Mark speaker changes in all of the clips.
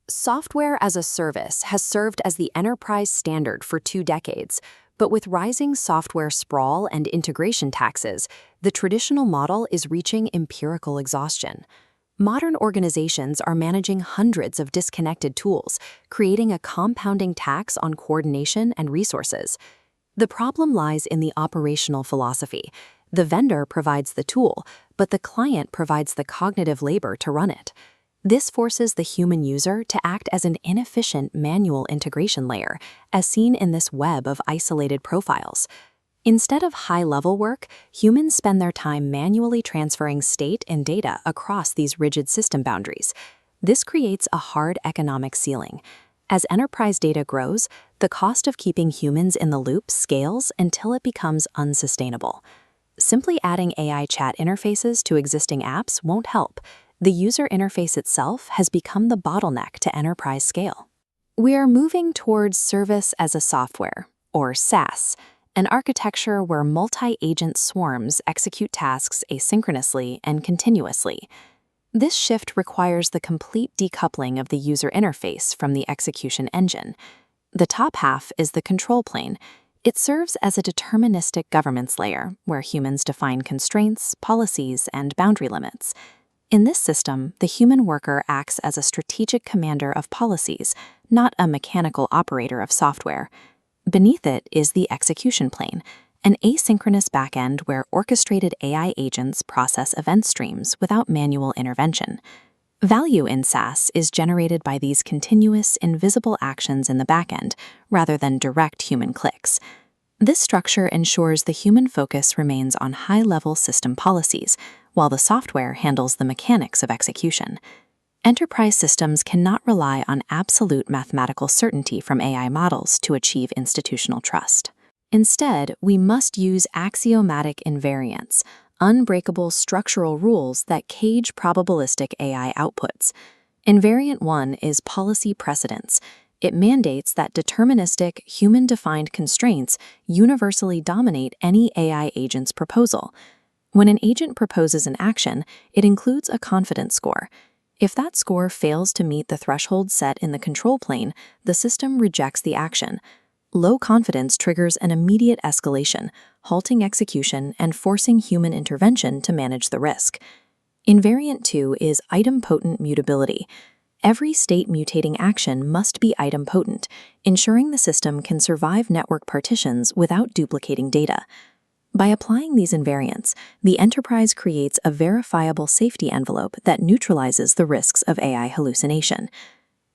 Speaker 1: Software as a service has served as the enterprise standard for 2 decades, but with rising software sprawl and integration taxes, the traditional model is reaching empirical exhaustion. Modern organizations are managing hundreds of disconnected tools, creating a compounding tax on coordination and resources. The problem lies in the operational philosophy. The vendor provides the tool, but the client provides the cognitive labor to run it. This forces the human user to act as an inefficient manual integration layer, as seen in this web of isolated profiles. Instead of high-level work, humans spend their time manually transferring state and data across these rigid system boundaries. This creates a hard economic ceiling. As enterprise data grows, the cost of keeping humans in the loop scales until it becomes unsustainable. Simply adding AI chat interfaces to existing apps won't help. The user interface itself has become the bottleneck to enterprise scale. We are moving towards service as a software, or SaaS, an architecture where multi-agent swarms execute tasks asynchronously and continuously. This shift requires the complete decoupling of the user interface from the execution engine. The top half is the control plane. It serves as a deterministic governance layer where humans define constraints, policies, and boundary limits. In this system, the human worker acts as a strategic commander of policies, not a mechanical operator of software. Beneath it is the execution plane, an asynchronous backend where orchestrated AI agents process event streams without manual intervention. Value in SaaS is generated by these continuous, invisible actions in the backend, rather than direct human clicks. This structure ensures the human focus remains on high-level system policies, while the software handles the mechanics of execution. Enterprise systems cannot rely on absolute mathematical certainty from AI models to achieve institutional trust. Instead, we must use axiomatic invariance, unbreakable structural rules that cage probabilistic AI outputs. Invariant 1 is policy precedence. It mandates that deterministic, human-defined constraints universally dominate any AI agent's proposal. When an agent proposes an action, it includes a confidence score. If that score fails to meet the threshold set in the control plane, the system rejects the action. Low confidence triggers an immediate escalation, halting execution and forcing human intervention to manage the risk. Invariant 2 is idempotent mutability. Every state-mutating action must be idempotent, ensuring the system can survive network partitions without duplicating data. By applying these invariants, the enterprise creates a verifiable safety envelope that neutralizes the risks of AI hallucination.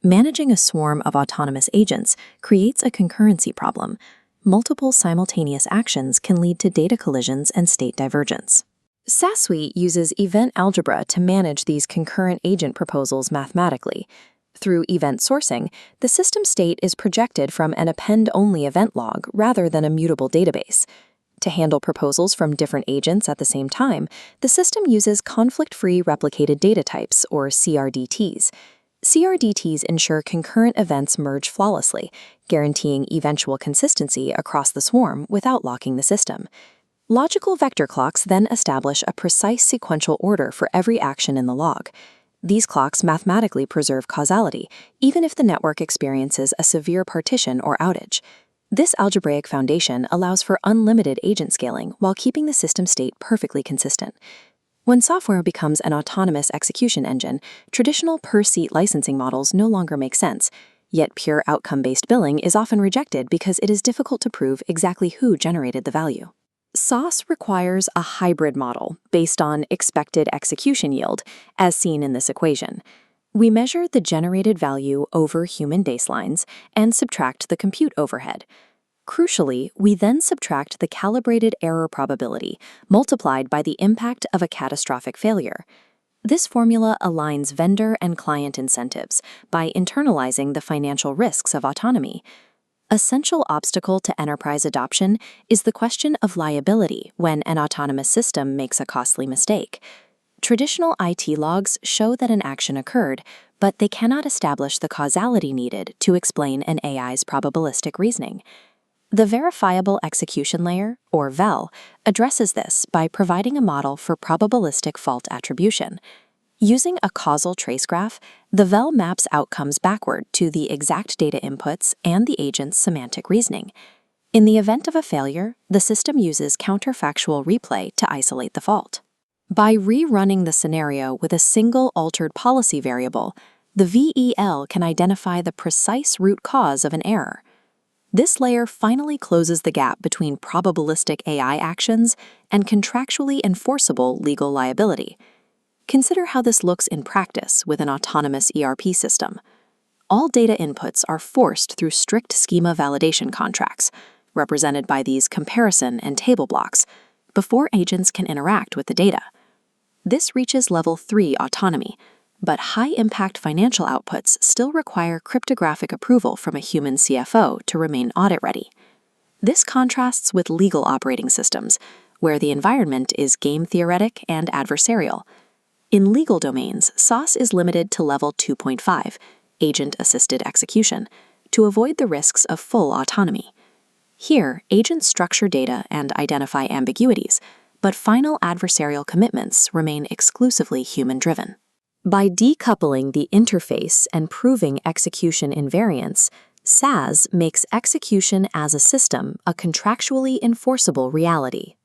Speaker 1: Managing a swarm of autonomous agents creates a concurrency problem. Multiple simultaneous actions can lead to data collisions and state divergence. SaaSw uses event algebra to manage these concurrent agent proposals mathematically. Through event sourcing, the system state is projected from an append-only event log rather than a mutable database. To handle proposals from different agents at the same time, the system uses conflict-free replicated data types, or CRDTs. CRDTs ensure concurrent events merge flawlessly, guaranteeing eventual consistency across the swarm without locking the system. Logical vector clocks then establish a precise sequential order for every action in the log. These clocks mathematically preserve causality, even if the network experiences a severe partition or outage. This algebraic foundation allows for unlimited agent scaling while keeping the system state perfectly consistent. When software becomes an autonomous execution engine, traditional per-seat licensing models no longer make sense, yet pure outcome-based billing is often rejected because it is difficult to prove exactly who generated the value. SaaS requires a hybrid model based on expected execution yield, as seen in this equation. We measure the generated value over human baselines and subtract the compute overhead. Crucially, we then subtract the calibrated error probability multiplied by the impact of a catastrophic failure. This formula aligns vendor and client incentives by internalizing the financial risks of autonomy. A central obstacle to enterprise adoption is the question of liability when an autonomous system makes a costly mistake. Traditional IT logs show that an action occurred, but they cannot establish the causality needed to explain an AI's probabilistic reasoning. The verifiable execution layer, or VEL, addresses this by providing a model for probabilistic fault attribution. Using a causal trace graph, the VEL maps outcomes backward to the exact data inputs and the agent's semantic reasoning. In the event of a failure, the system uses counterfactual replay to isolate the fault. By rerunning the scenario with a single altered policy variable, the VEL can identify the precise root cause of an error. This layer finally closes the gap between probabilistic AI actions and contractually enforceable legal liability. Consider how this looks in practice with an autonomous ERP system. All data inputs are forced through strict schema validation contracts, represented by these comparison and table blocks, before agents can interact with the data. This reaches level 3 autonomy, but high-impact financial outputs still require cryptographic approval from a human CFO to remain audit-ready. This contrasts with legal operating systems, where the environment is game-theoretic and adversarial. In legal domains, SaaSw is limited to level 2.5, agent-assisted execution, to avoid the risks of full autonomy. Here, agents structure data and identify ambiguities, but final adversarial commitments remain exclusively human-driven. By decoupling the interface and proving execution invariance, SaaSw makes execution as a system a contractually enforceable reality.